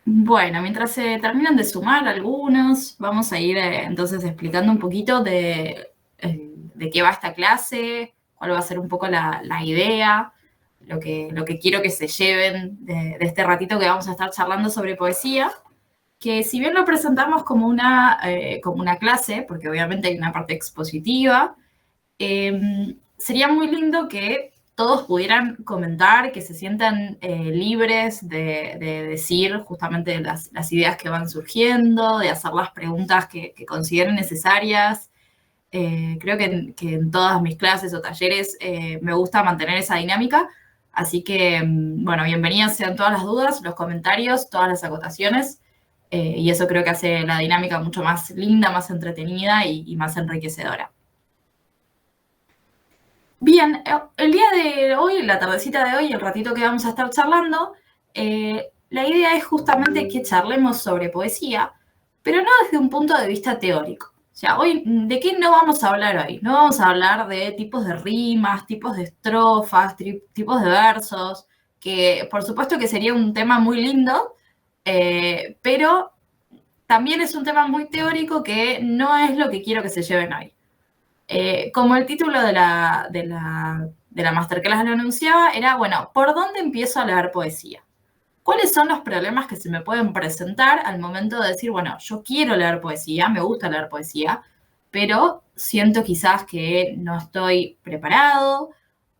Bueno, mientras se terminan de sumar algunos, vamos a ir entonces explicando un poquito de qué va esta clase, cuál va a ser un poco la idea, lo que quiero que se lleven de este ratito que vamos a estar charlando sobre poesía, que si bien lo presentamos como una clase, porque obviamente hay una parte expositiva, sería muy lindo que todos pudieran comentar, que se sientan libres de decir justamente las ideas que van surgiendo, de hacer las preguntas que consideren necesarias. Creo que en todas mis clases o talleres me gusta mantener esa dinámica. Así que, bueno, bienvenidas sean todas las dudas, los comentarios, todas las acotaciones. Y eso creo que hace la dinámica mucho más linda, más entretenida y más enriquecedora. Bien, el día de hoy, la tardecita de hoy, el ratito que vamos a estar charlando, la idea es justamente que charlemos sobre poesía, pero no desde un punto de vista teórico. O sea, hoy, ¿de qué no vamos a hablar hoy? No vamos a hablar de tipos de rimas, tipos de estrofas, tipos de versos, que por supuesto que sería un tema muy lindo, pero también es un tema muy teórico que no es lo que quiero que se lleven hoy. Como el título de la masterclass lo anunciaba, era, bueno, ¿por dónde empiezo a leer poesía? ¿Cuáles son los problemas que se me pueden presentar al momento de decir, bueno, yo quiero leer poesía, me gusta leer poesía, pero siento quizás que no estoy preparado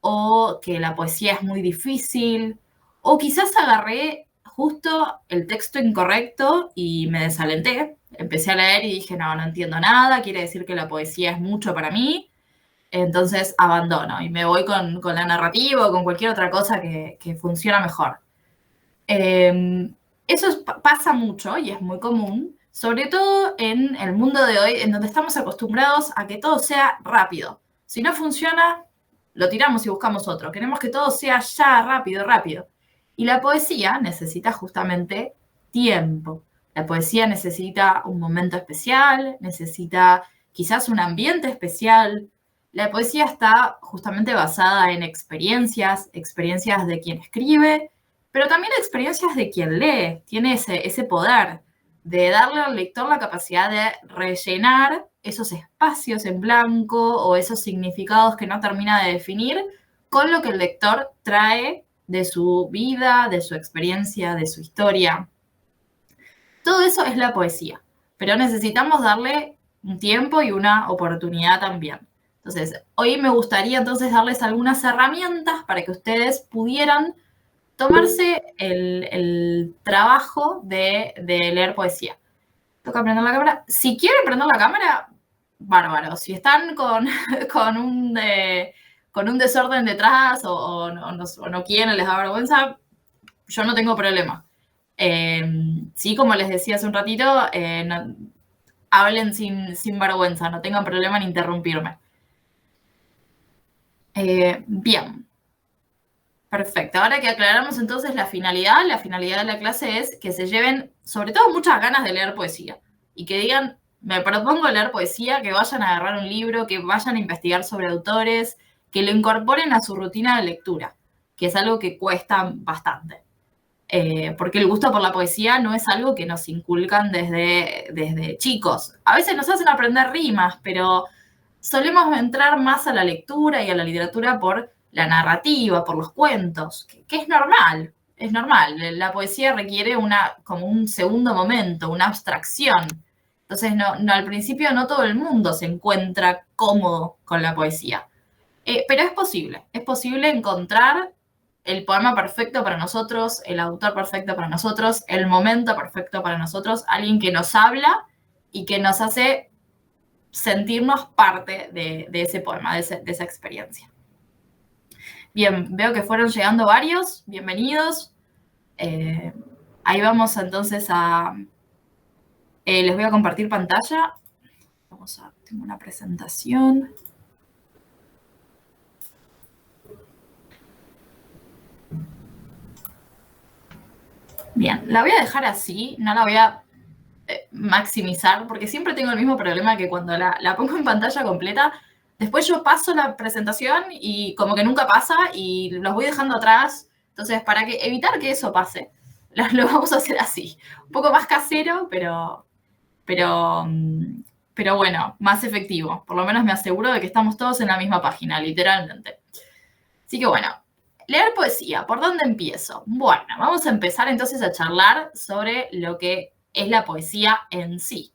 o que la poesía es muy difícil o quizás agarré justo el texto incorrecto y me desalenté? Empecé a leer y dije, no, no entiendo nada, quiere decir que la poesía es mucho para mí, entonces abandono y me voy con la narrativa o con cualquier otra cosa que funciona mejor. Eso pasa mucho y es muy común, sobre todo en el mundo de hoy, en donde estamos acostumbrados a que todo sea rápido. Si no funciona, lo tiramos y buscamos otro. Queremos que todo sea ya rápido, rápido. Y la poesía necesita justamente tiempo. La poesía necesita un momento especial, necesita quizás un ambiente especial. La poesía está justamente basada en experiencias, experiencias de quien escribe, pero también experiencias de quien lee. Tiene ese poder de darle al lector la capacidad de rellenar esos espacios en blanco o esos significados que no termina de definir con lo que el lector trae de su vida, de su experiencia, de su historia. Todo eso es la poesía, pero necesitamos darle un tiempo y una oportunidad también. Entonces, hoy me gustaría entonces darles algunas herramientas para que ustedes pudieran tomarse el trabajo de leer poesía. Toca prender la cámara. Si quieren prender la cámara, bárbaro. Si están con, con un desorden detrás o no quieren, les da vergüenza, yo no tengo problema. Sí, como les decía hace un ratito, hablen sin vergüenza, no tengan problema en interrumpirme. Bien, perfecto. Ahora que aclaramos entonces la finalidad de la clase es que se lleven sobre todo muchas ganas de leer poesía y que digan, me propongo leer poesía, que vayan a agarrar un libro, que vayan a investigar sobre autores, que lo incorporen a su rutina de lectura, que es algo que cuesta bastante. Porque el gusto por la poesía no es algo que nos inculcan desde chicos. A veces nos hacen aprender rimas, pero solemos entrar más a la lectura y a la literatura por la narrativa, por los cuentos, que es normal, es normal. La poesía requiere como un segundo momento, una abstracción. Entonces, al principio no todo el mundo se encuentra cómodo con la poesía. Pero es posible encontrar el poema perfecto para nosotros, el autor perfecto para nosotros, el momento perfecto para nosotros, alguien que nos habla y que nos hace sentirnos parte de ese poema, de esa experiencia. Bien, veo que fueron llegando varios, bienvenidos. Ahí vamos entonces a... les voy a compartir pantalla. Tengo una presentación. Bien, la voy a dejar así, no la voy a maximizar, porque siempre tengo el mismo problema que cuando la pongo en pantalla completa, después yo paso la presentación y como que nunca pasa y los voy dejando atrás. Entonces, para evitar que eso pase, Lo vamos a hacer así. Un poco más casero, pero, pero bueno, más efectivo. Por lo menos me aseguro de que estamos todos en la misma página, literalmente. Así que bueno, leer poesía, ¿por dónde empiezo? Bueno, vamos a empezar entonces a charlar sobre lo que es la poesía en sí.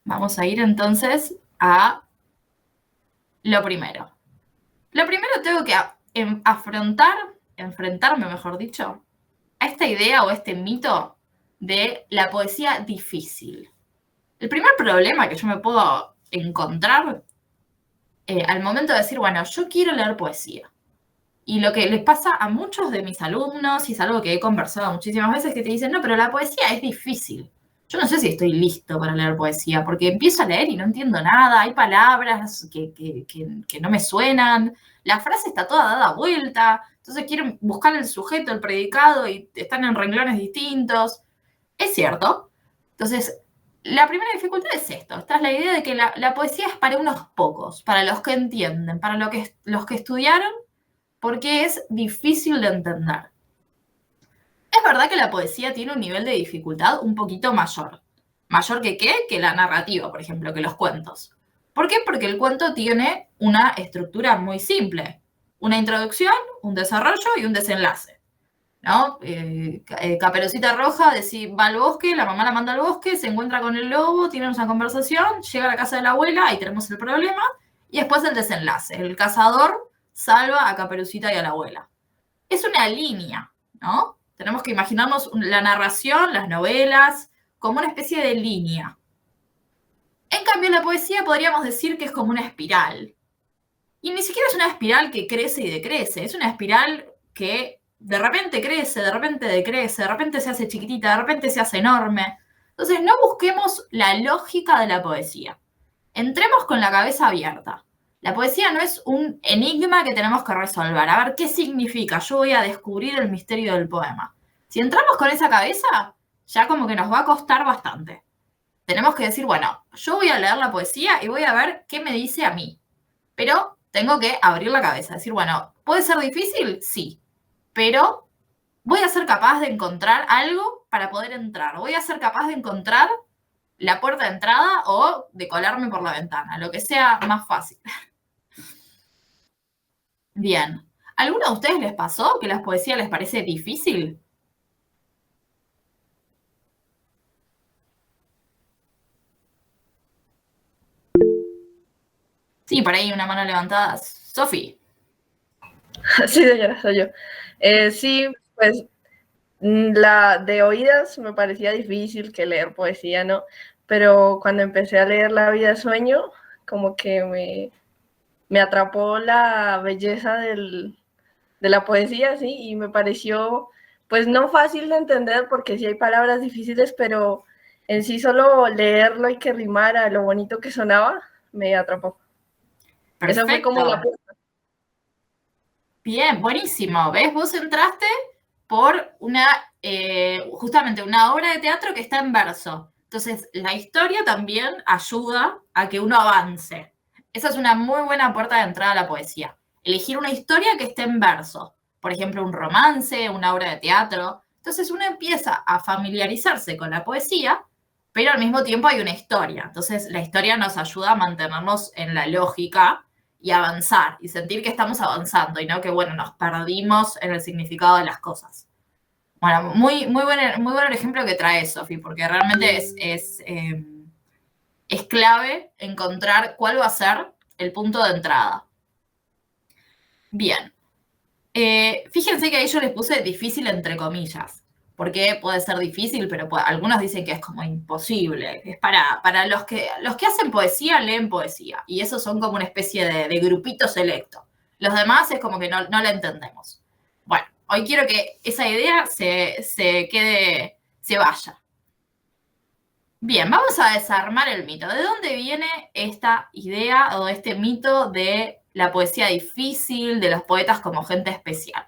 Vamos a ir entonces a lo primero. Lo primero tengo que enfrentarme, mejor dicho, a esta idea o este mito de la poesía difícil. El primer problema que yo me puedo encontrar al momento de decir, bueno, yo quiero leer poesía. Y lo que les pasa a muchos de mis alumnos, y es algo que he conversado muchísimas veces, que te dicen, no, pero la poesía es difícil. Yo no sé si estoy listo para leer poesía, porque empiezo a leer y no entiendo nada, hay palabras que no me suenan, la frase está toda dada vuelta, entonces quieren buscar el sujeto, el predicado, y están en renglones distintos. Es cierto. Entonces, la primera dificultad es esto. Esta es la idea de que la poesía es para unos pocos, para los que entienden, para los que estudiaron, porque es difícil de entender. Es verdad que la poesía tiene un nivel de dificultad un poquito mayor. ¿Mayor que qué? Que la narrativa, por ejemplo, que los cuentos. ¿Por qué? Porque el cuento tiene una estructura muy simple. Una introducción, un desarrollo y un desenlace. ¿No? Caperucita Roja va al bosque, la mamá la manda al bosque, se encuentra con el lobo, tienen una conversación, llega a la casa de la abuela, ahí tenemos el problema, y después el desenlace. El cazador salva a Caperucita y a la abuela. Es una línea, ¿no? Tenemos que imaginarnos la narración, las novelas, como una especie de línea. En cambio, la poesía podríamos decir que es como una espiral. Y ni siquiera es una espiral que crece y decrece, es una espiral que de repente crece, de repente decrece, de repente se hace chiquitita, de repente se hace enorme. Entonces, no busquemos la lógica de la poesía. Entremos con la cabeza abierta. La poesía no es un enigma que tenemos que resolver. A ver, ¿qué significa? Yo voy a descubrir el misterio del poema. Si entramos con esa cabeza, ya como que nos va a costar bastante. Tenemos que decir, bueno, yo voy a leer la poesía y voy a ver qué me dice a mí. Pero tengo que abrir la cabeza, decir, bueno, ¿puede ser difícil? Sí, pero voy a ser capaz de encontrar algo para poder entrar. Voy a ser capaz de encontrar la puerta de entrada o de colarme por la ventana, lo que sea más fácil. Bien. ¿Alguno de ustedes les pasó que la poesía les parece difícil? Sí, por ahí una mano levantada. Sofi. Sí, señora, soy yo. Sí, pues la de oídas me parecía difícil que leer poesía, ¿no? Pero cuando empecé a leer La vida sueño, como que me atrapó la belleza de la poesía, sí, y me pareció, pues no fácil de entender porque sí hay palabras difíciles, pero en sí solo leerlo y que rimara lo bonito que sonaba, me atrapó. Esa fue como la... Perfecto. Bien, buenísimo. ¿Ves? Vos entraste por justamente una obra de teatro que está en verso. Entonces, la historia también ayuda a que uno avance. Esa es una muy buena puerta de entrada a la poesía. Elegir una historia que esté en verso. Por ejemplo, un romance, una obra de teatro. Entonces, uno empieza a familiarizarse con la poesía, pero al mismo tiempo hay una historia. Entonces, la historia nos ayuda a mantenernos en la lógica y avanzar y sentir que estamos avanzando y no que, bueno, nos perdimos en el significado de las cosas. Bueno, muy buen el ejemplo que trae Sofi, porque realmente es clave encontrar cuál va a ser el punto de entrada. Bien. Fíjense que ahí yo les puse difícil entre comillas, porque puede ser difícil, pero algunos dicen que es como imposible. Es para los que hacen poesía, leen poesía, y esos son como una especie de grupito selecto. Los demás es como que no la entendemos. Bueno, hoy quiero que esa idea se vaya. Bien, vamos a desarmar el mito. ¿De dónde viene esta idea o este mito de la poesía difícil, de los poetas como gente especial?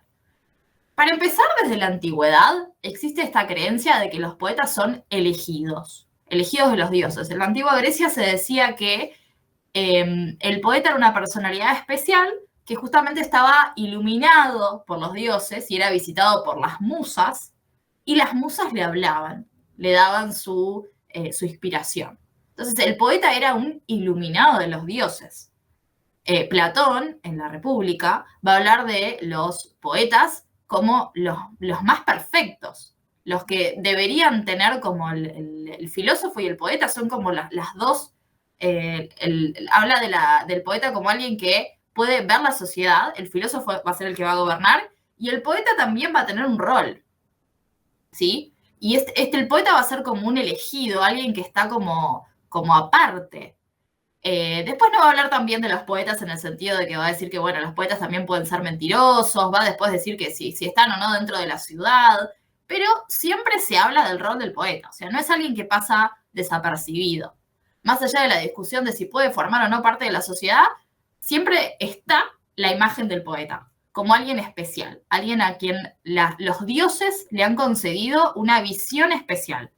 Para empezar, desde la antigüedad existe esta creencia de que los poetas son elegidos de los dioses. En la antigua Grecia se decía que el poeta era una personalidad especial que justamente estaba iluminado por los dioses y era visitado por las musas, y las musas le hablaban, le daban su inspiración. Entonces el poeta era un iluminado de los dioses. Platón, en la República, va a hablar de los poetas como los más perfectos, los que deberían tener como el filósofo y el poeta son como las dos. Habla del poeta como alguien que puede ver la sociedad, el filósofo va a ser el que va a gobernar, y el poeta también va a tener un rol, ¿sí? Y el poeta va a ser como un elegido, alguien que está como aparte. Después no va a hablar también de los poetas en el sentido de que va a decir que, bueno, los poetas también pueden ser mentirosos, va a después decir que si están o no dentro de la ciudad, pero siempre se habla del rol del poeta, o sea, no es alguien que pasa desapercibido. Más allá de la discusión de si puede formar o no parte de la sociedad, siempre está la imagen del poeta, como alguien especial, alguien a quien los dioses le han concedido una visión especial.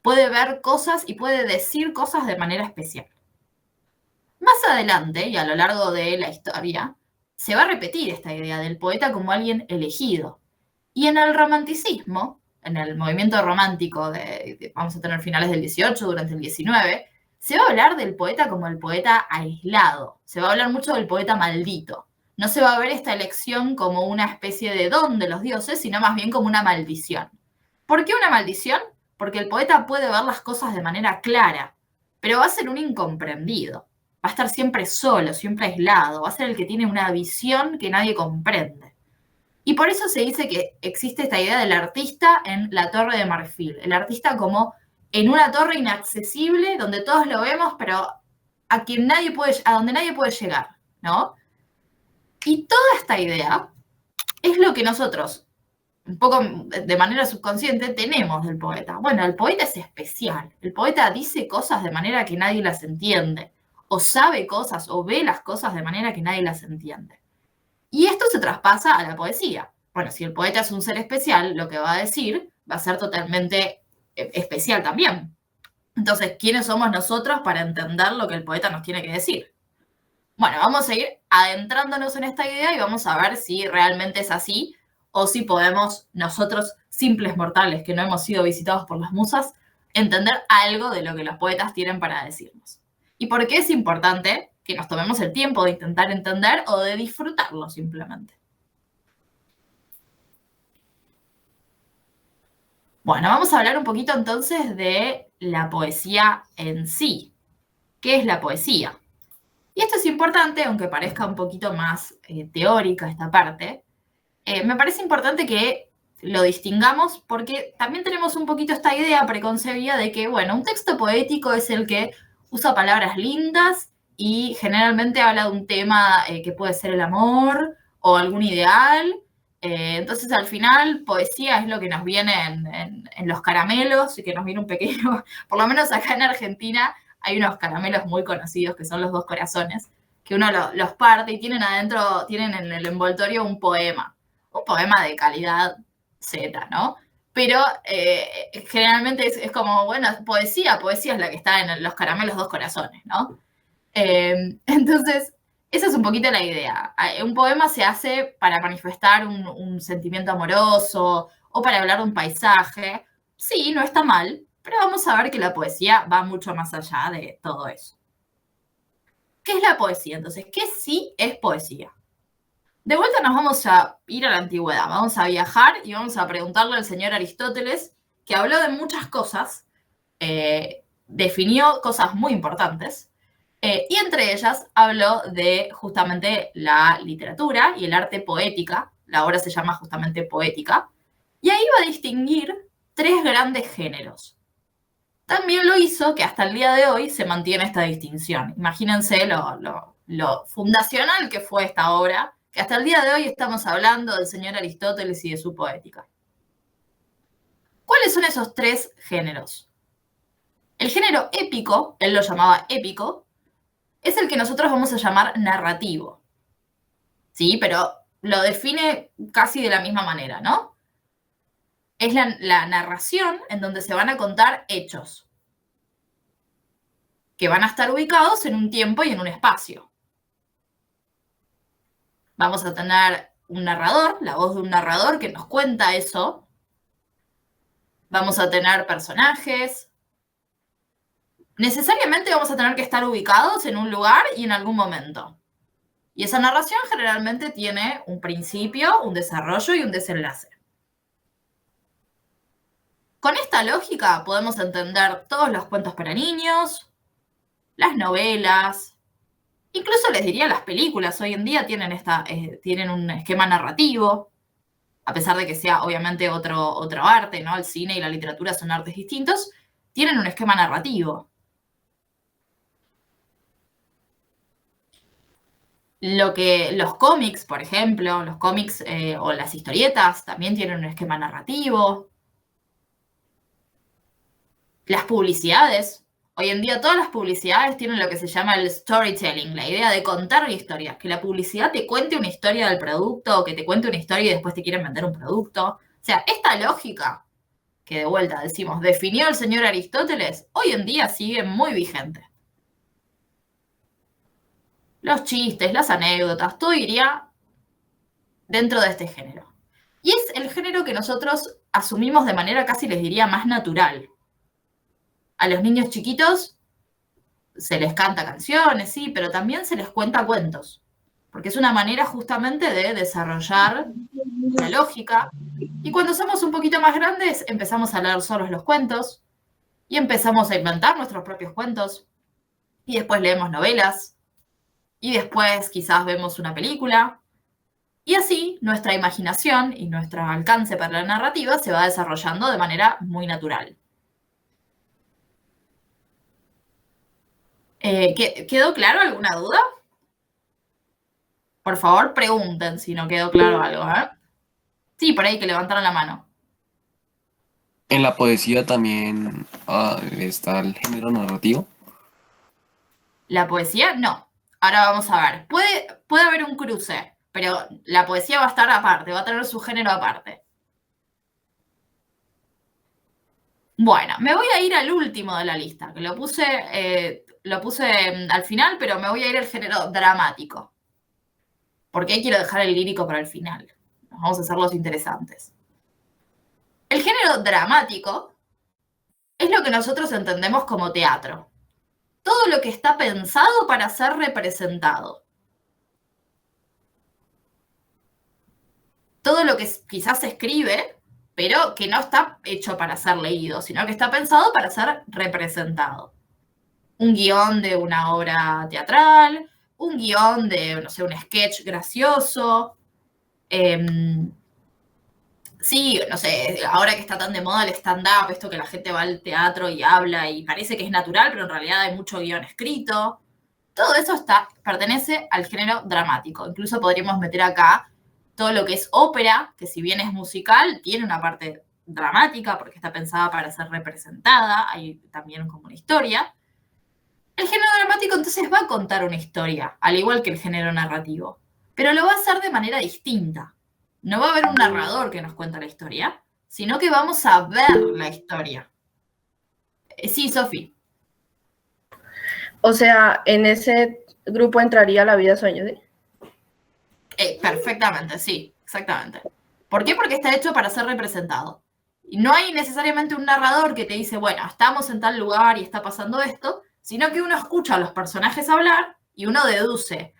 Puede ver cosas y puede decir cosas de manera especial. Más adelante, y a lo largo de la historia, se va a repetir esta idea del poeta como alguien elegido. Y en el romanticismo, en el movimiento romántico vamos a tener finales del 18, durante el 19, se va a hablar del poeta como el poeta aislado. Se va a hablar mucho del poeta maldito. No se va a ver esta elección como una especie de don de los dioses, sino más bien como una maldición. ¿Por qué una maldición? Porque el poeta puede ver las cosas de manera clara, pero va a ser un incomprendido. Va a estar siempre solo, siempre aislado, va a ser el que tiene una visión que nadie comprende. Y por eso se dice que existe esta idea del artista en la Torre de Marfil, el artista como en una torre inaccesible donde todos lo vemos, pero a donde nadie puede llegar, ¿no? Y toda esta idea es lo que nosotros, un poco de manera subconsciente, tenemos del poeta. Bueno, el poeta es especial, el poeta dice cosas de manera que nadie las entiende, o sabe cosas, o ve las cosas de manera que nadie las entiende. Y esto se traspasa a la poesía. Bueno, si el poeta es un ser especial, lo que va a decir va a ser totalmente especial también. Entonces, ¿quiénes somos nosotros para entender lo que el poeta nos tiene que decir? Bueno, vamos a ir adentrándonos en esta idea y vamos a ver si realmente es así o si podemos nosotros, simples mortales que no hemos sido visitados por las musas, entender algo de lo que los poetas tienen para decirnos. ¿Y por qué es importante que nos tomemos el tiempo de intentar entender o de disfrutarlo simplemente? Bueno, vamos a hablar un poquito entonces de la poesía en sí. ¿Qué es la poesía? Y esto es importante, aunque parezca un poquito más teórica esta parte, me parece importante que lo distingamos porque también tenemos un poquito esta idea preconcebida de que, bueno, un texto poético es el que usa palabras lindas y generalmente habla de un tema que puede ser el amor o algún ideal. Entonces, al final, poesía es lo que nos viene en los caramelos y que nos viene un pequeño, por lo menos acá en Argentina, hay unos caramelos muy conocidos que son los 2 corazones, que uno los parte y tienen adentro, tienen en el envoltorio un poema de calidad Z, ¿no? Pero generalmente es como, bueno, poesía es la que está en los caramelos 2 corazones, ¿no? Entonces, esa es un poquito la idea. Un poema se hace para manifestar un sentimiento amoroso o para hablar de un paisaje. Sí, no está mal, pero vamos a ver que la poesía va mucho más allá de todo eso. ¿Qué es la poesía? Entonces, ¿qué sí es poesía? De vuelta nos vamos a ir a la antigüedad, vamos a viajar y vamos a preguntarle al señor Aristóteles, que habló de muchas cosas, definió cosas muy importantes, y entre ellas habló de justamente la literatura y el arte poética, la obra se llama justamente Poética, y ahí va a distinguir 3 grandes géneros. También lo hizo que hasta el día de hoy se mantiene esta distinción. Imagínense lo fundacional que fue esta obra, que hasta el día de hoy estamos hablando del señor Aristóteles y de su poética. ¿Cuáles son esos 3 géneros? El género épico, él lo llamaba épico, es el que nosotros vamos a llamar narrativo. ¿Sí? Pero lo define casi de la misma manera, ¿no? Es la narración en donde se van a contar hechos que van a estar ubicados en un tiempo y en un espacio. Vamos a tener un narrador, la voz de un narrador que nos cuenta eso. Vamos a tener personajes. Necesariamente vamos a tener que estar ubicados en un lugar y en algún momento. Y esa narración generalmente tiene un principio, un desarrollo y un desenlace. Con esta lógica podemos entender todos los cuentos para niños, las novelas, incluso les diría las películas. Hoy en día tienen un esquema narrativo, a pesar de que sea obviamente otro arte, ¿no? El cine y la literatura son artes distintos, tienen un esquema narrativo. Los cómics, por ejemplo, los cómics o las historietas también tienen un esquema narrativo. Las publicidades. Hoy en día todas las publicidades tienen lo que se llama el storytelling, la idea de contar historias, que la publicidad te cuente una historia del producto o que te cuente una historia y después te quieren vender un producto. O sea, esta lógica, que de vuelta decimos, definió el señor Aristóteles, hoy en día sigue muy vigente. Los chistes, las anécdotas, todo iría dentro de este género. Y es el género que nosotros asumimos de manera casi les diría más natural. A los niños chiquitos se les canta canciones, sí, pero también se les cuenta cuentos, porque es una manera justamente de desarrollar la lógica. Y cuando somos un poquito más grandes, empezamos a leer solos los cuentos y empezamos a inventar nuestros propios cuentos. Y después leemos novelas y después quizás vemos una película. Y así nuestra imaginación y nuestro alcance para la narrativa se va desarrollando de manera muy natural. ¿Quedó claro alguna duda? Por favor, pregunten si no quedó claro algo, ¿eh? Sí, por ahí que levantaron la mano. En la poesía también está el género narrativo. La poesía, no. Ahora vamos a ver. Puede haber un cruce, pero la poesía va a estar aparte, va a tener su género aparte. Bueno, me voy a ir al último de la lista, que lo puse al final, pero me voy a ir al género dramático. Porque ahí quiero dejar el lírico para el final. Vamos a hacer los interesantes. El género dramático es lo que nosotros entendemos como teatro. Todo lo que está pensado para ser representado. Todo lo que quizás se escribe, pero que no está hecho para ser leído, sino que está pensado para ser representado. Un guión de una obra teatral, un guión de, no sé, un sketch gracioso. Sí, no sé, ahora que está tan de moda el stand-up, esto que la gente va al teatro y habla y parece que es natural, pero en realidad hay mucho guión escrito. Todo eso pertenece al género dramático. Incluso podríamos meter acá todo lo que es ópera, que si bien es musical, tiene una parte dramática porque está pensada para ser representada, hay también como una historia. El género dramático entonces va a contar una historia, al igual que el género narrativo, pero lo va a hacer de manera distinta. No va a haber un narrador que nos cuenta la historia, sino que vamos a ver la historia. Sí, Sofi. O sea, en ese grupo entraría La vida sueño, ¿sí? Perfectamente, sí, exactamente. ¿Por qué? Porque está hecho para ser representado. Y no hay necesariamente un narrador que te dice, bueno, estamos en tal lugar y está pasando esto, sino que uno escucha a los personajes hablar y uno deduce,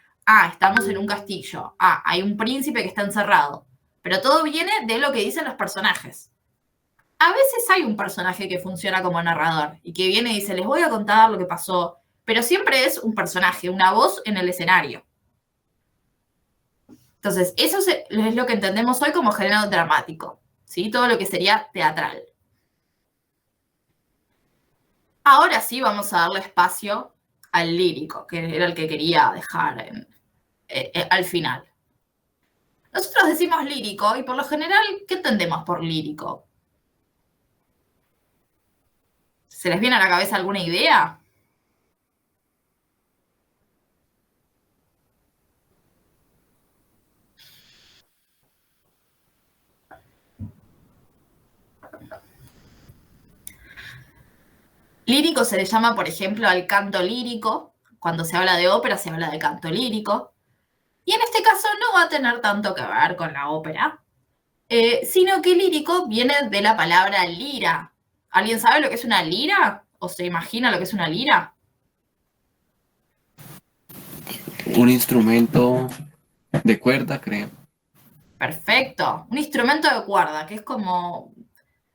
estamos en un castillo, hay un príncipe que está encerrado. Pero todo viene de lo que dicen los personajes. A veces hay un personaje que funciona como narrador y que viene y dice, les voy a contar lo que pasó, pero siempre es un personaje, una voz en el escenario. Entonces, eso es lo que entendemos hoy como género dramático, ¿sí? Todo lo que sería teatral. Ahora sí vamos a darle espacio al lírico, que era el que quería dejar al final. Nosotros decimos lírico y por lo general, ¿qué entendemos por lírico? ¿Se les viene a la cabeza alguna idea? Lírico se le llama, por ejemplo, al canto lírico. Cuando se habla de ópera se habla de canto lírico. Y en este caso no va a tener tanto que ver con la ópera, sino que lírico viene de la palabra lira. ¿Alguien sabe lo que es una lira? ¿O se imagina lo que es una lira? Un instrumento de cuerda, creo. Perfecto. Un instrumento de cuerda, que es como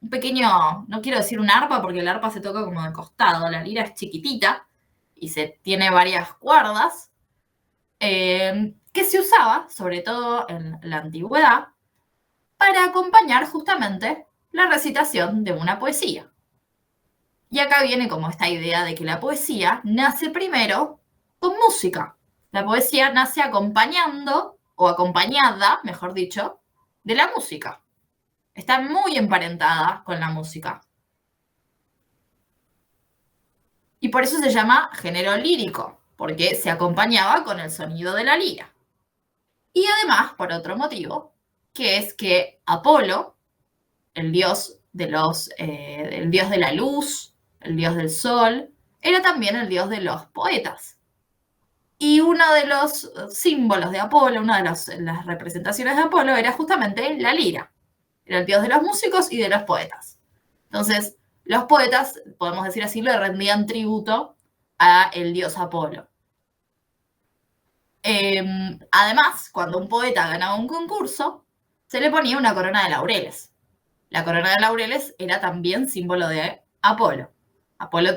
un pequeño, no quiero decir un arpa, porque el arpa se toca como de costado. La lira es chiquitita y tiene varias cuerdas, que se usaba, sobre todo en la antigüedad, para acompañar justamente la recitación de una poesía. Y acá viene como esta idea de que la poesía nace primero con música. La poesía nace acompañando, o acompañada, mejor dicho, de la música. Está muy emparentada con la música. Y por eso se llama género lírico, porque se acompañaba con el sonido de la lira. Y además, por otro motivo, que es que Apolo, el dios el dios de la luz, el dios del sol, era también el dios de los poetas. Y uno de los símbolos de Apolo, una de las representaciones de Apolo era justamente la lira. Era el dios de los músicos y de los poetas. Entonces, los poetas, podemos decir así, le rendían tributo a el dios Apolo. Además, cuando un poeta ganaba un concurso, se le ponía una corona de laureles. La corona de laureles era también símbolo de Apolo. Apolo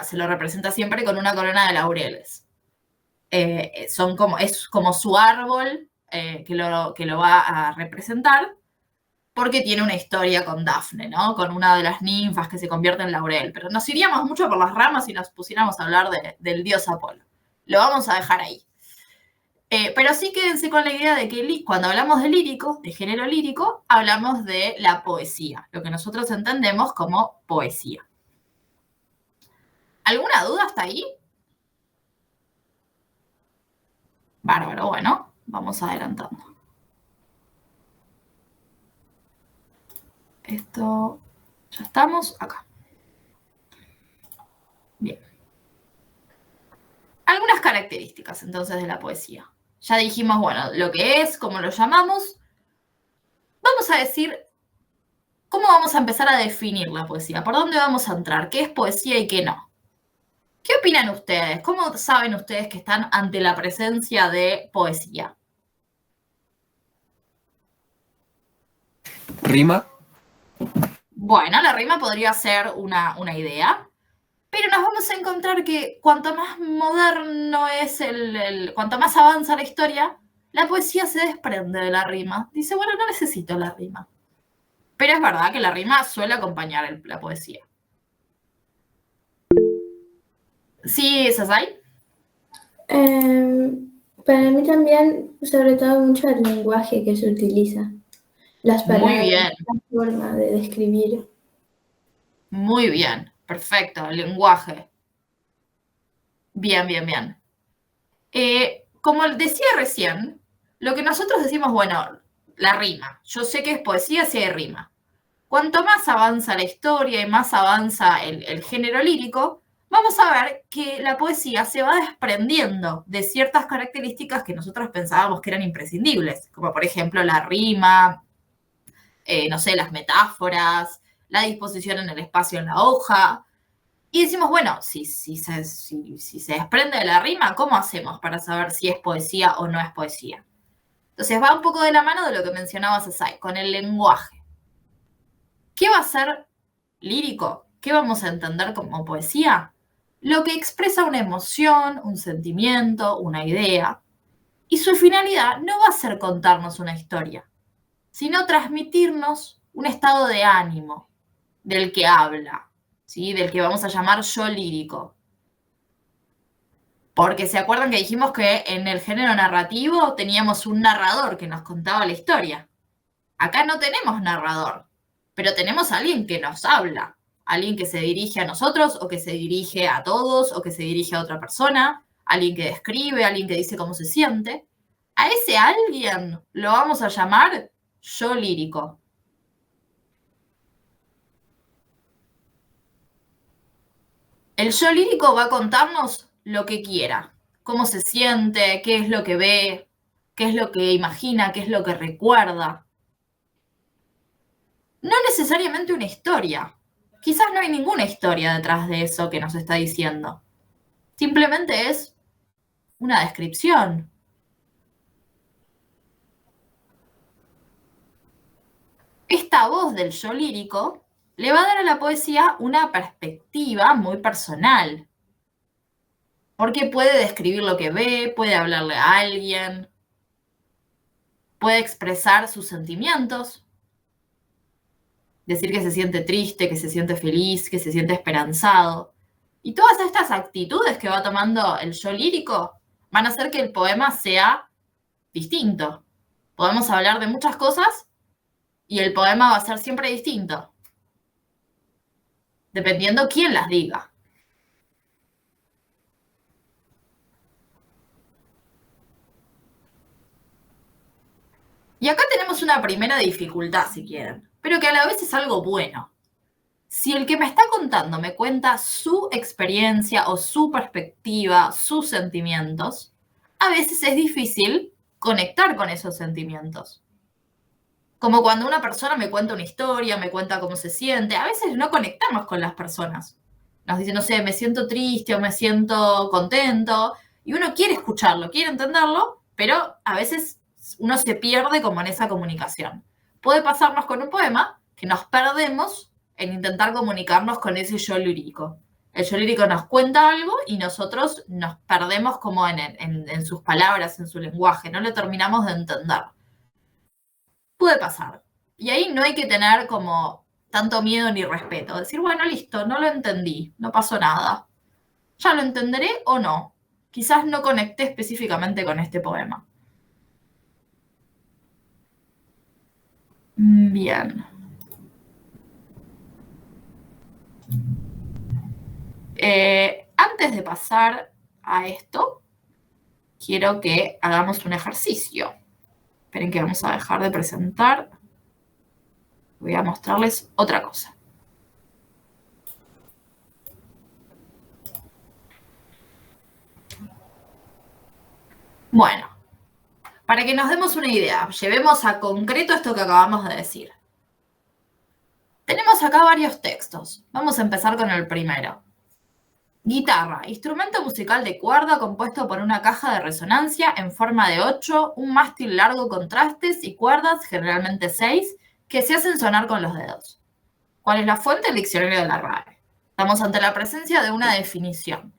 se lo representa siempre con una corona de laureles. Es como su árbol que lo va a representar, porque tiene una historia con Dafne, ¿no? Con una de las ninfas que se convierte en laurel. Pero nos iríamos mucho por las ramas si nos pusiéramos a hablar del dios Apolo. Lo vamos a dejar ahí. Pero sí quédense con la idea de que cuando hablamos de lírico, de género lírico, hablamos de la poesía, lo que nosotros entendemos como poesía. ¿Alguna duda hasta ahí? Bárbaro, bueno, vamos adelantando. Esto, ya estamos acá. Bien. Algunas características entonces de la poesía. Ya dijimos, bueno, lo que es, cómo lo llamamos. Vamos a decir, ¿cómo vamos a empezar a definir la poesía? ¿Por dónde vamos a entrar? ¿Qué es poesía y qué no? ¿Qué opinan ustedes? ¿Cómo saben ustedes que están ante la presencia de poesía? ¿Rima? Bueno, la rima podría ser una idea, pero nos vamos a encontrar que cuanto más moderno es cuanto más avanza la historia, la poesía se desprende de la rima. Dice, bueno, no necesito la rima. Pero es verdad que la rima suele acompañar la poesía. ¿Sí, Sasai? Para mí también, sobre todo mucho el lenguaje que se utiliza, las Muy palabras, bien, la forma de describir. muy bien. Perfecto, el lenguaje. Bien, bien, bien. Como decía recién, lo que nosotros decimos, bueno, la rima. Yo sé que es poesía si hay rima. Cuanto más avanza la historia y más avanza el género lírico, vamos a ver que la poesía se va desprendiendo de ciertas características que nosotros pensábamos que eran imprescindibles, como por ejemplo la rima, no sé, las metáforas, la disposición en el espacio en la hoja. Y decimos, bueno, si se desprende de la rima, ¿cómo hacemos para saber si es poesía o no es poesía? Entonces va un poco de la mano de lo que mencionaba Sasai, con el lenguaje. ¿Qué va a ser lírico? ¿Qué vamos a entender como poesía? Lo que expresa una emoción, un sentimiento, una idea. Y su finalidad no va a ser contarnos una historia, sino transmitirnos un estado de ánimo del que habla, ¿sí? Del que vamos a llamar yo lírico. Porque se acuerdan que dijimos que en el género narrativo teníamos un narrador que nos contaba la historia. Acá no tenemos narrador, pero tenemos a alguien que nos habla, alguien que se dirige a nosotros o que se dirige a todos o que se dirige a otra persona, alguien que describe, alguien que dice cómo se siente. A ese alguien lo vamos a llamar yo lírico. El yo lírico va a contarnos lo que quiera, cómo se siente, qué es lo que ve, qué es lo que imagina, qué es lo que recuerda. No necesariamente una historia. Quizás no hay ninguna historia detrás de eso que nos está diciendo. Simplemente es una descripción. Esta voz del yo lírico le va a dar a la poesía una perspectiva muy personal. Porque puede describir lo que ve, puede hablarle a alguien, puede expresar sus sentimientos, decir que se siente triste, que se siente feliz, que se siente esperanzado. Y todas estas actitudes que va tomando el yo lírico van a hacer que el poema sea distinto. Podemos hablar de muchas cosas y el poema va a ser siempre distinto, dependiendo quién las diga. Y acá tenemos una primera dificultad, si quieren, pero que a la vez es algo bueno. Si el que me está contando me cuenta su experiencia o su perspectiva, sus sentimientos, a veces es difícil conectar con esos sentimientos. Como cuando una persona me cuenta una historia, me cuenta cómo se siente, a veces no conectamos con las personas. Nos dicen, no sé, me siento triste o me siento contento, y uno quiere escucharlo, quiere entenderlo, pero a veces uno se pierde como en esa comunicación. Puede pasarnos con un poema que nos perdemos en intentar comunicarnos con ese yo lírico. El yo lírico nos cuenta algo y nosotros nos perdemos como en sus palabras, en su lenguaje, no lo terminamos de entender. Puede pasar. Y ahí no hay que tener como tanto miedo ni respeto. Decir, bueno, listo, no lo entendí, no pasó nada. Ya lo entenderé o no. Quizás no conecté específicamente con este poema. Bien. Antes de pasar a esto, quiero que hagamos un ejercicio. Esperen que vamos a dejar de presentar. Voy a mostrarles otra cosa. Bueno, para que nos demos una idea, llevemos a concreto esto que acabamos de decir. Tenemos acá varios textos. Vamos a empezar con el primero. Guitarra, instrumento musical de cuerda compuesto por una caja de resonancia en forma de 8, un mástil largo con trastes y cuerdas, generalmente 6, que se hacen sonar con los dedos. ¿Cuál es la fuente? El diccionario de la RAE. Estamos ante la presencia de una definición.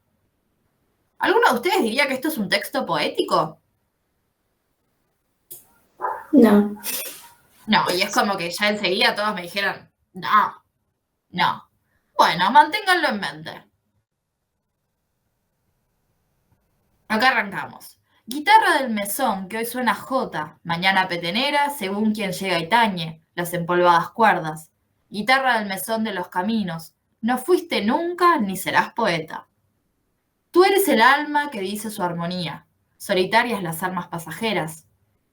¿Alguno de ustedes diría que esto es un texto poético? No. No, y es como que ya enseguida todos me dijeron, no. Bueno, manténganlo en mente. Acá arrancamos. Guitarra del mesón, que hoy suena jota, mañana petenera, según quien llega y tañe, las empolvadas cuerdas. Guitarra del mesón de los caminos, no fuiste nunca ni serás poeta. Tú eres el alma que dice su armonía, solitarias las almas pasajeras,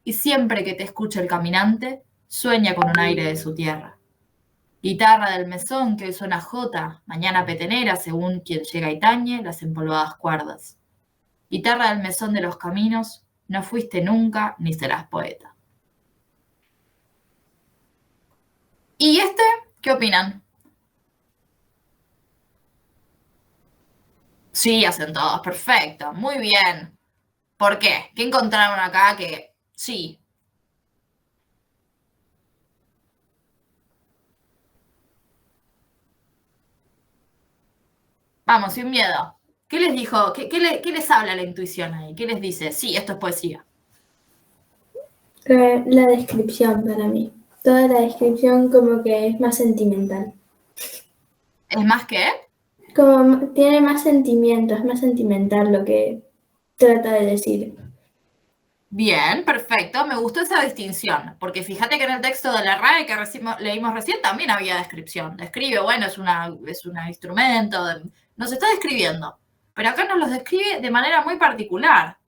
y siempre que te escucha el caminante, sueña con un aire de su tierra. Guitarra del mesón, que hoy suena jota, mañana petenera, según quien llega y tañe, las empolvadas cuerdas. Guitarra del mesón de los caminos, no fuiste nunca ni serás poeta. ¿Y este? ¿Qué opinan? Sí, hacen todos, perfecto, muy bien. ¿Por qué? ¿Qué encontraron acá que sí? Vamos, sin miedo. ¿Qué les dijo? ¿Qué les habla la intuición ahí? ¿Qué les dice? Sí, esto es poesía. La descripción para mí. Toda la descripción como que es más sentimental. ¿Es más que? Como tiene más sentimiento, es más sentimental lo que trata de decir. Bien, perfecto. Me gustó esa distinción, porque fíjate que en el texto de la RAE que leímos recién también había descripción. Describe, bueno, es un instrumento, nos está describiendo, pero acá nos los describe de manera muy particular.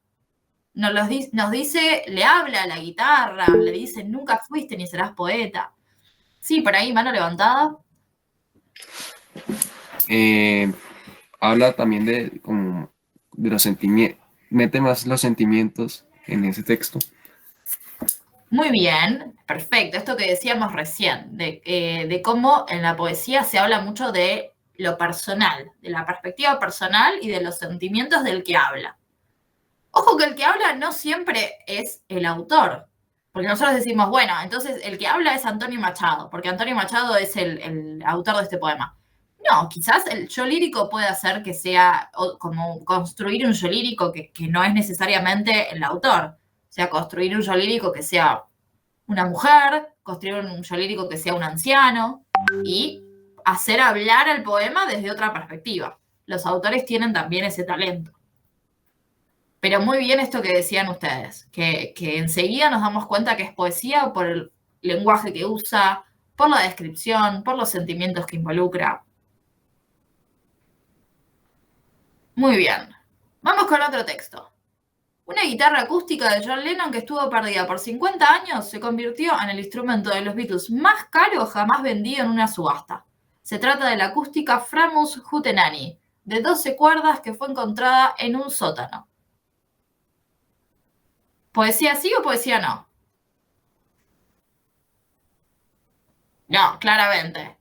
Nos dice, le habla a la guitarra, le dice, nunca fuiste ni serás poeta. Sí, por ahí, mano levantada. Habla también de los sentimientos, mete más los sentimientos en ese texto, Muy bien, perfecto. Esto que decíamos recién, de cómo en la poesía se habla mucho de lo personal, de la perspectiva personal y de los sentimientos del que habla. Ojo que el que habla no siempre es el autor, porque nosotros decimos, bueno, entonces el que habla es Antonio Machado, porque Antonio Machado es el autor de este poema. No, quizás el yo lírico puede hacer que sea como construir un yo lírico que no es necesariamente el autor. O sea, construir un yo lírico que sea una mujer, construir un yo lírico que sea un anciano y hacer hablar al poema desde otra perspectiva. Los autores tienen también ese talento. Pero muy bien esto que decían ustedes, que enseguida nos damos cuenta que es poesía por el lenguaje que usa, por la descripción, por los sentimientos que involucra. Muy bien. Vamos con otro texto. Una guitarra acústica de John Lennon que estuvo perdida por 50 años se convirtió en el instrumento de los Beatles más caro jamás vendido en una subasta. Se trata de la acústica Framus Hootenanny, de 12 cuerdas que fue encontrada en un sótano. ¿Poesía sí o poesía no? No, claramente.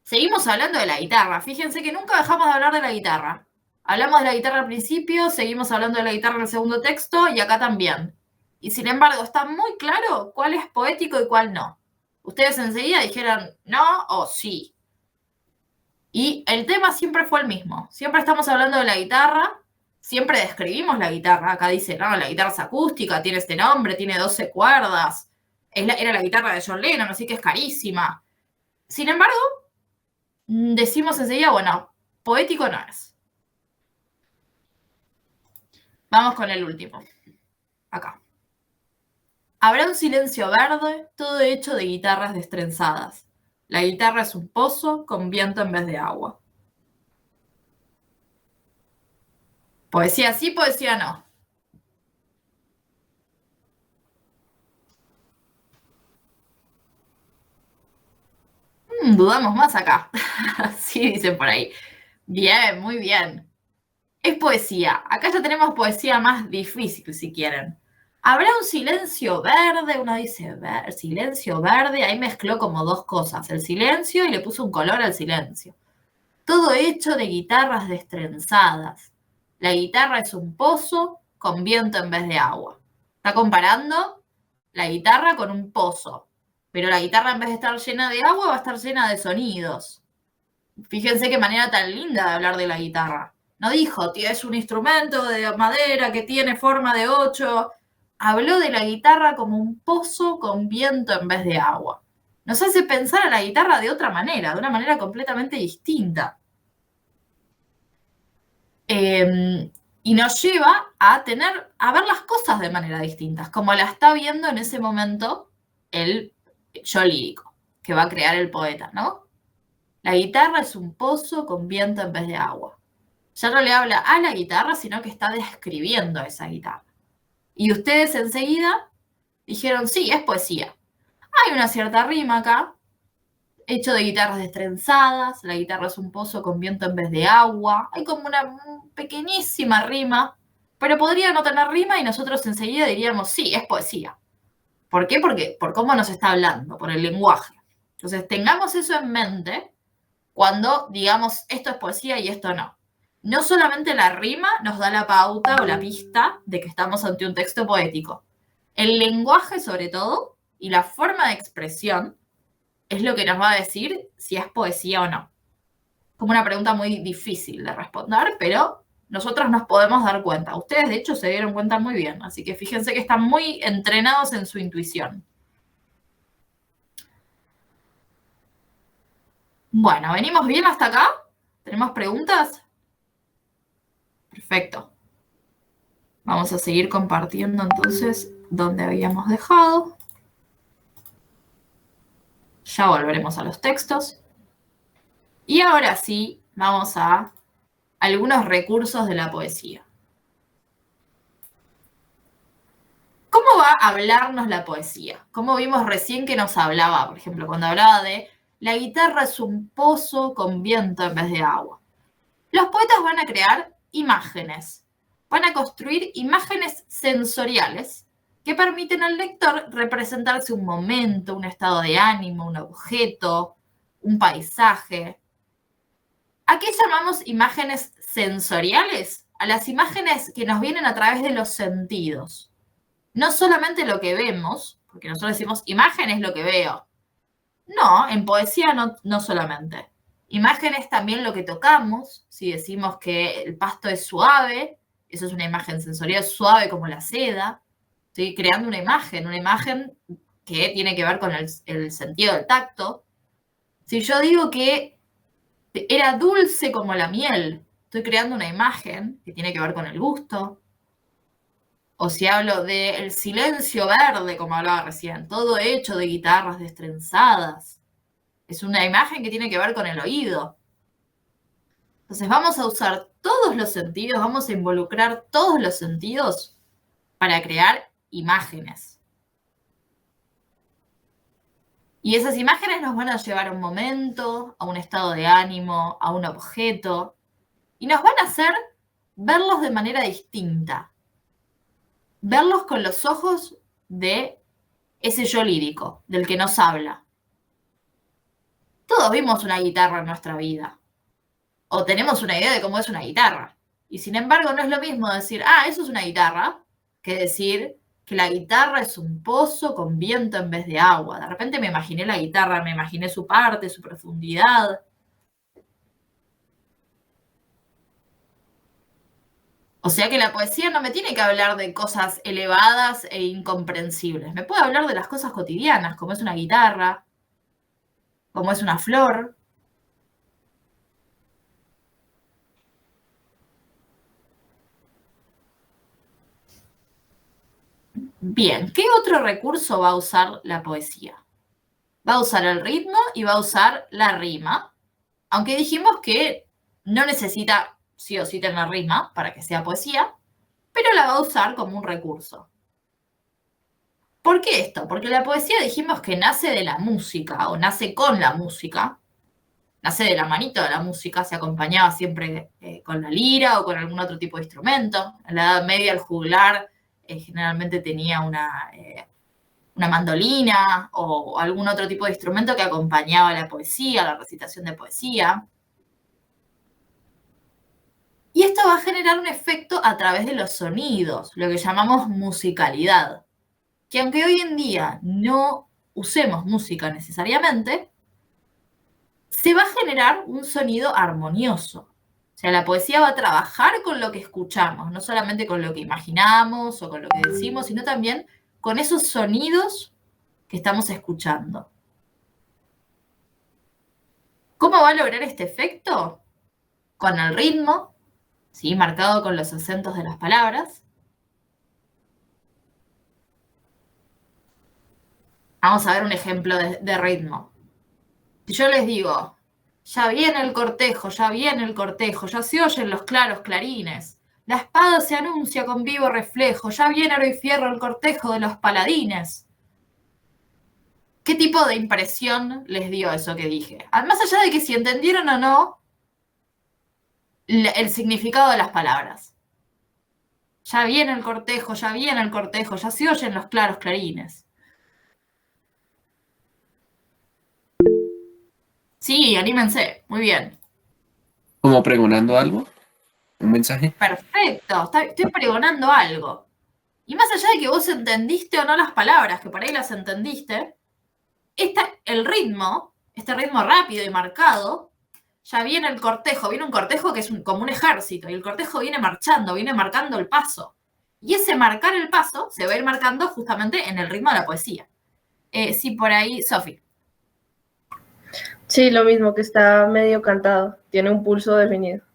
Seguimos hablando de la guitarra. Fíjense que nunca dejamos de hablar de la guitarra. Hablamos de la guitarra al principio, seguimos hablando de la guitarra en el segundo texto y acá también. Y sin embargo, está muy claro cuál es poético y cuál no. Ustedes enseguida dijeron no o sí. Y el tema siempre fue el mismo. Siempre estamos hablando de la guitarra, siempre describimos la guitarra. Acá dice, no, la guitarra es acústica, tiene este nombre, tiene 12 cuerdas. Era la guitarra de John Lennon, así que es carísima. Sin embargo, decimos enseguida, bueno, poético no es. Vamos con el último. Acá. Habrá un silencio verde, todo hecho de guitarras destrenzadas. La guitarra es un pozo con viento en vez de agua. Poesía sí, poesía no. Dudamos más acá. Sí, dicen por ahí. Bien, muy bien. Es poesía. Acá ya tenemos poesía más difícil, si quieren. Habrá un silencio verde, uno dice silencio verde, ahí mezcló como dos cosas, el silencio y le puso un color al silencio. Todo hecho de guitarras destrenzadas. La guitarra es un pozo con viento en vez de agua. Está comparando la guitarra con un pozo, pero la guitarra en vez de estar llena de agua va a estar llena de sonidos. Fíjense qué manera tan linda de hablar de la guitarra. No dijo, tío, es un instrumento de madera que tiene forma de 8. Habló de la guitarra como un pozo con viento en vez de agua. Nos hace pensar a la guitarra de otra manera, de una manera completamente distinta. Y nos lleva a ver las cosas de manera distinta, como la está viendo en ese momento el yo lírico, que va a crear el poeta, ¿no? La guitarra es un pozo con viento en vez de agua. Ya no le habla a la guitarra, sino que está describiendo esa guitarra. Y ustedes enseguida dijeron, sí, es poesía. Hay una cierta rima acá, hecho de guitarras destrenzadas, la guitarra es un pozo con viento en vez de agua. Hay como una pequeñísima rima, pero podría no tener rima y nosotros enseguida diríamos, sí, es poesía. ¿Por qué? Porque por cómo nos está hablando, por el lenguaje. Entonces, tengamos eso en mente cuando digamos esto es poesía y esto no. No solamente la rima nos da la pauta o la pista de que estamos ante un texto poético. El lenguaje, sobre todo, y la forma de expresión es lo que nos va a decir si es poesía o no. Como una pregunta muy difícil de responder, pero nosotros nos podemos dar cuenta. Ustedes, de hecho, se dieron cuenta muy bien, así que fíjense que están muy entrenados en su intuición. Bueno, ¿venimos bien hasta acá? ¿Tenemos preguntas? Perfecto. Vamos a seguir compartiendo entonces donde habíamos dejado. Ya volveremos a los textos. Y ahora sí, vamos a algunos recursos de la poesía. ¿Cómo va a hablarnos la poesía? Como vimos recién que nos hablaba, por ejemplo, cuando hablaba de la guitarra es un pozo con viento en vez de agua. Los poetas van a crear imágenes, van a construir imágenes sensoriales que permiten al lector representarse un momento, un estado de ánimo, un objeto, un paisaje. ¿A qué llamamos imágenes sensoriales? A las imágenes que nos vienen a través de los sentidos. No solamente lo que vemos, porque nosotros decimos imagen es lo que veo. No, en poesía no solamente. Imagen es también lo que tocamos. Si decimos que el pasto es suave, eso es una imagen sensorial, suave como la seda. Estoy creando una imagen que tiene que ver con el sentido del tacto. Si yo digo que era dulce como la miel, estoy creando una imagen que tiene que ver con el gusto. O si hablo del silencio verde, como hablaba recién, todo hecho de guitarras destrenzadas. Es una imagen que tiene que ver con el oído. Entonces vamos a usar todos los sentidos, vamos a involucrar todos los sentidos para crear imágenes. Y esas imágenes nos van a llevar a un momento, a un estado de ánimo, a un objeto, y nos van a hacer verlos de manera distinta. Verlos con los ojos de ese yo lírico, del que nos habla. Todos vimos una guitarra en nuestra vida. O tenemos una idea de cómo es una guitarra. Y sin embargo, no es lo mismo decir, eso es una guitarra, que decir que la guitarra es un pozo con viento en vez de agua. De repente me imaginé la guitarra, me imaginé su parte, su profundidad. O sea que la poesía no me tiene que hablar de cosas elevadas e incomprensibles. Me puede hablar de las cosas cotidianas, como es una guitarra, como es una flor. Bien, ¿qué otro recurso va a usar la poesía? Va a usar el ritmo y va a usar la rima, aunque dijimos que no necesita sí o sí tener rima para que sea poesía, pero la va a usar como un recurso. ¿Por qué esto? Porque la poesía dijimos que nace de la música o nace con la música, nace de la manito de la música, se acompañaba siempre con la lira o con algún otro tipo de instrumento. En la Edad Media el juglar generalmente tenía una mandolina o algún otro tipo de instrumento que acompañaba la poesía, la recitación de poesía. Y esto va a generar un efecto a través de los sonidos, lo que llamamos musicalidad. Que aunque hoy en día no usemos música necesariamente, se va a generar un sonido armonioso. O sea, la poesía va a trabajar con lo que escuchamos, no solamente con lo que imaginamos o con lo que decimos, sino también con esos sonidos que estamos escuchando. ¿Cómo va a lograr este efecto? Con el ritmo, ¿sí? Marcado con los acentos de las palabras. Vamos a ver un ejemplo de ritmo. Si yo les digo, ya viene el cortejo, ya viene el cortejo, ya se oyen los claros clarines, la espada se anuncia con vivo reflejo, ya viene oro y fierro el cortejo de los paladines. ¿Qué tipo de impresión les dio eso que dije? Más allá de que si entendieron o no el significado de las palabras. Ya viene el cortejo, ya viene el cortejo, ya se oyen los claros clarines. Sí, anímense, muy bien. ¿Como pregonando algo? ¿Un mensaje? Perfecto, estoy pregonando algo. Y más allá de que vos entendiste o no las palabras, que por ahí las entendiste, el ritmo, este ritmo rápido y marcado, ya viene el cortejo, viene un cortejo que es como un ejército, y el cortejo viene marchando, viene marcando el paso. Y ese marcar el paso se va a ir marcando justamente en el ritmo de la poesía. Sí, por ahí, Sofi. Sí, lo mismo, que está medio cantado, tiene un pulso definido.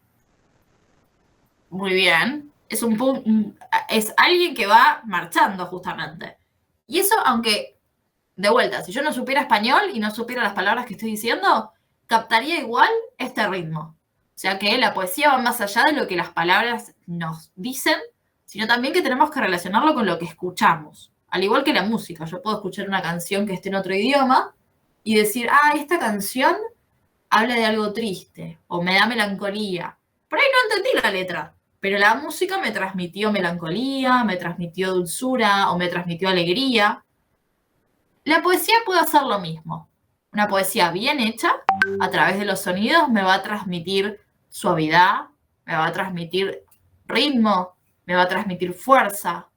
Muy bien. Es alguien que va marchando justamente. Y eso, aunque, de vuelta, si yo no supiera español y no supiera las palabras que estoy diciendo, captaría igual este ritmo. O sea que la poesía va más allá de lo que las palabras nos dicen, sino también que tenemos que relacionarlo con lo que escuchamos. Al igual que la música, yo puedo escuchar una canción que esté en otro idioma y decir, esta canción habla de algo triste o me da melancolía. Por ahí no entendí la letra, pero la música me transmitió melancolía, me transmitió dulzura o me transmitió alegría. La poesía puede hacer lo mismo. Una poesía bien hecha, a través de los sonidos, me va a transmitir suavidad, me va a transmitir ritmo, me va a transmitir fuerza,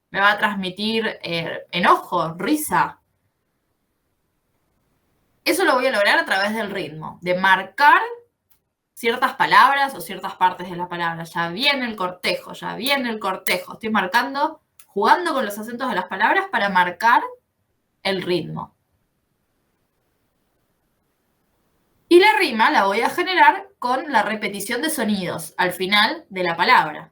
me va a transmitir enojo, risa. Eso lo voy a lograr a través del ritmo, de marcar ciertas palabras o ciertas partes de la palabra. Ya viene el cortejo, ya viene el cortejo. Estoy marcando, jugando con los acentos de las palabras para marcar el ritmo. Y la rima la voy a generar con la repetición de sonidos al final de la palabra.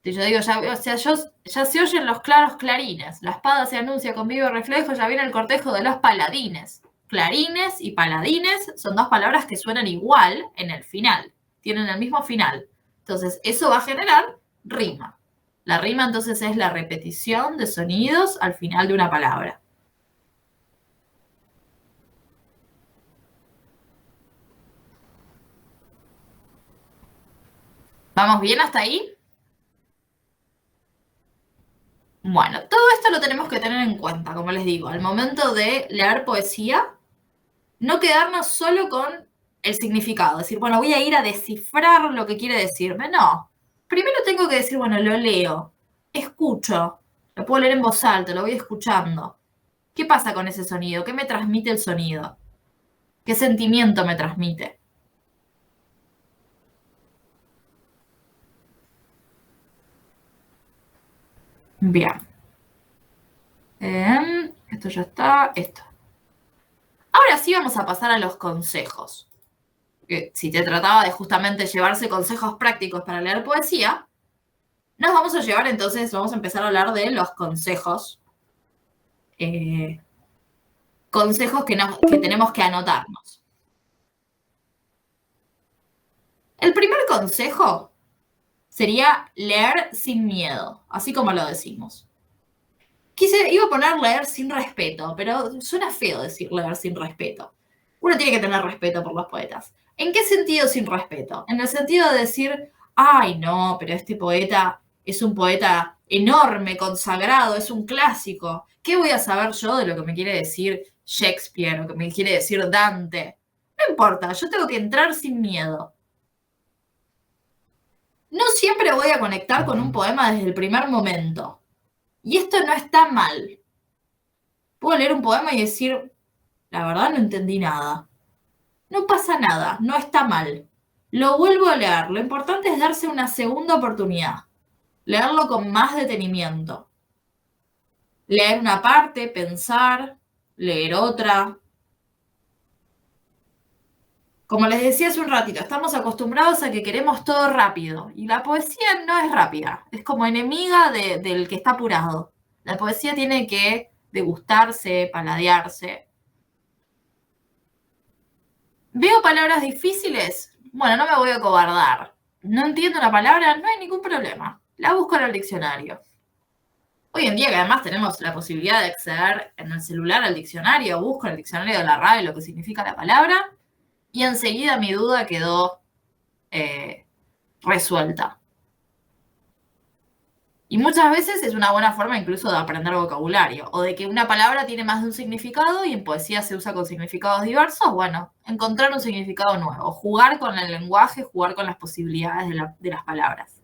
Si yo digo, ya se oyen los claros clarines, la espada se anuncia con vivo reflejo, ya viene el cortejo de los paladines. Clarines y paladines son dos palabras que suenan igual en el final, tienen el mismo final. Entonces, eso va a generar rima. La rima entonces es la repetición de sonidos al final de una palabra. ¿Vamos bien hasta ahí? Bueno, todo esto lo tenemos que tener en cuenta, como les digo, al momento de leer poesía, no quedarnos solo con el significado, decir, bueno, voy a ir a descifrar lo que quiere decirme. No, primero tengo que decir, bueno, lo leo, escucho, lo puedo leer en voz alta, lo voy escuchando. ¿Qué pasa con ese sonido? ¿Qué me transmite el sonido? ¿Qué sentimiento me transmite? Bien. Esto ya está, esto. Ahora sí vamos a pasar a los consejos. Que si te trataba de justamente llevarse consejos prácticos para leer poesía, nos vamos a llevar entonces, vamos a empezar a hablar de los consejos. Consejos que tenemos que anotarnos. El primer consejo sería leer sin miedo, así como lo decimos. Iba a poner leer sin respeto, pero suena feo decir leer sin respeto. Uno tiene que tener respeto por los poetas. ¿En qué sentido sin respeto? En el sentido de decir, ay no, pero este poeta es un poeta enorme, consagrado, es un clásico. ¿Qué voy a saber yo de lo que me quiere decir Shakespeare o que me quiere decir Dante? No importa, yo tengo que entrar sin miedo. No siempre voy a conectar con un poema desde el primer momento. Y esto no está mal. Puedo leer un poema y decir, la verdad no entendí nada. No pasa nada, no está mal. Lo vuelvo a leer. Lo importante es darse una segunda oportunidad. Leerlo con más detenimiento. Leer una parte, pensar, leer otra. Como les decía hace un ratito, estamos acostumbrados a que queremos todo rápido. Y la poesía no es rápida. Es como enemiga del que está apurado. La poesía tiene que degustarse, paladearse. ¿Veo palabras difíciles? Bueno, no me voy a acobardar. ¿No entiendo una palabra? No hay ningún problema. La busco en el diccionario. Hoy en día que además tenemos la posibilidad de acceder en el celular al diccionario, busco en el diccionario de la RAE lo que significa la palabra y enseguida mi duda quedó resuelta. Y muchas veces es una buena forma incluso de aprender vocabulario, o de que una palabra tiene más de un significado y en poesía se usa con significados diversos. Bueno, encontrar un significado nuevo, jugar con el lenguaje, jugar con las posibilidades de las palabras.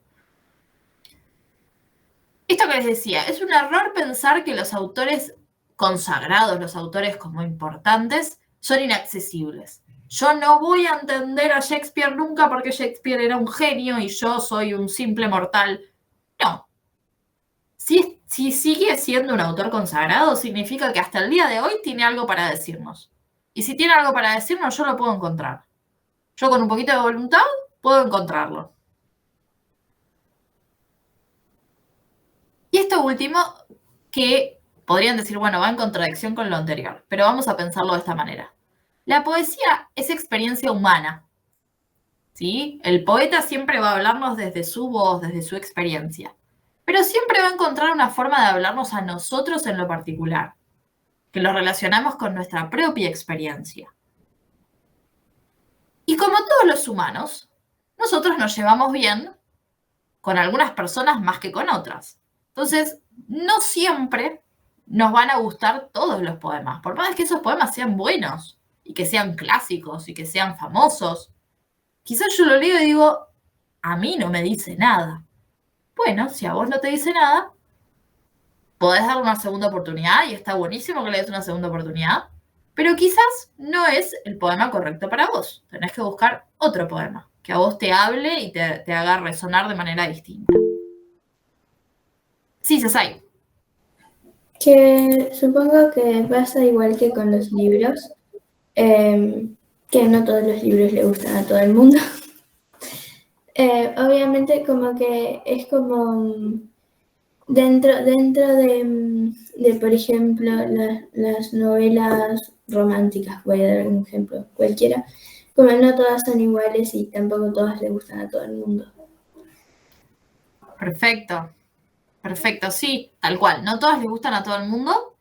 Esto que les decía, es un error pensar que los autores consagrados, los autores como importantes, son inaccesibles. Yo no voy a entender a Shakespeare nunca porque Shakespeare era un genio y yo soy un simple mortal. No. Si sigue siendo un autor consagrado, significa que hasta el día de hoy tiene algo para decirnos. Y si tiene algo para decirnos, yo lo puedo encontrar. Yo con un poquito de voluntad puedo encontrarlo. Y esto último, que podrían decir, bueno, va en contradicción con lo anterior, pero vamos a pensarlo de esta manera. La poesía es experiencia humana, ¿sí? El poeta siempre va a hablarnos desde su voz, desde su experiencia, pero siempre va a encontrar una forma de hablarnos a nosotros en lo particular, que lo relacionamos con nuestra propia experiencia. Y como todos los humanos, nosotros nos llevamos bien con algunas personas más que con otras. Entonces, no siempre nos van a gustar todos los poemas, por más que esos poemas sean buenos y que sean clásicos y que sean famosos. Quizás yo lo leo y digo, a mí no me dice nada. Bueno, si a vos no te dice nada, podés darle una segunda oportunidad y está buenísimo que le des una segunda oportunidad, pero quizás no es el poema correcto para vos. Tenés que buscar otro poema que a vos te hable y te haga resonar de manera distinta. Sí, Sasai. Que supongo que pasa igual que con los libros, que no todos los libros le gustan a todo el mundo. Obviamente como que es como dentro de por ejemplo, las novelas románticas, voy a dar un ejemplo cualquiera, como no todas son iguales y tampoco todas le gustan a todo el mundo. Perfecto. Perfecto, sí, tal cual. No todas les gustan a todo el mundo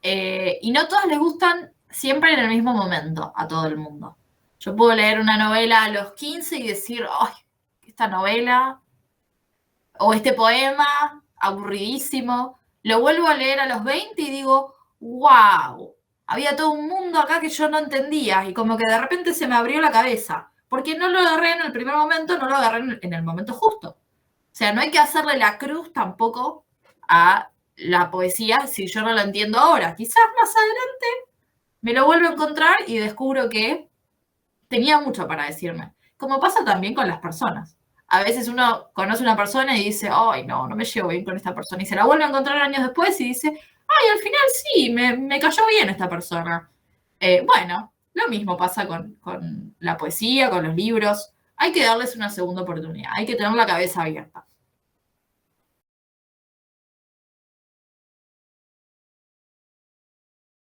y no todas les gustan siempre en el mismo momento a todo el mundo. Yo puedo leer una novela a los 15 y decir, ¡ay, esta novela o este poema, aburridísimo! Lo vuelvo a leer a los 20 y digo, ¡wow! Había todo un mundo acá que yo no entendía y como que de repente se me abrió la cabeza. Porque no lo agarré en el primer momento, no lo agarré en el momento justo. O sea, no hay que hacerle la cruz tampoco a la poesía si yo no la entiendo ahora. Quizás más adelante me lo vuelvo a encontrar y descubro que tenía mucho para decirme. Como pasa también con las personas. A veces uno conoce a una persona y dice, ay, no me llevo bien con esta persona. Y se la vuelve a encontrar años después y dice, ay, al final sí, me cayó bien esta persona. Bueno, lo mismo pasa con la poesía, con los libros. Hay que darles una segunda oportunidad. Hay que tener la cabeza abierta.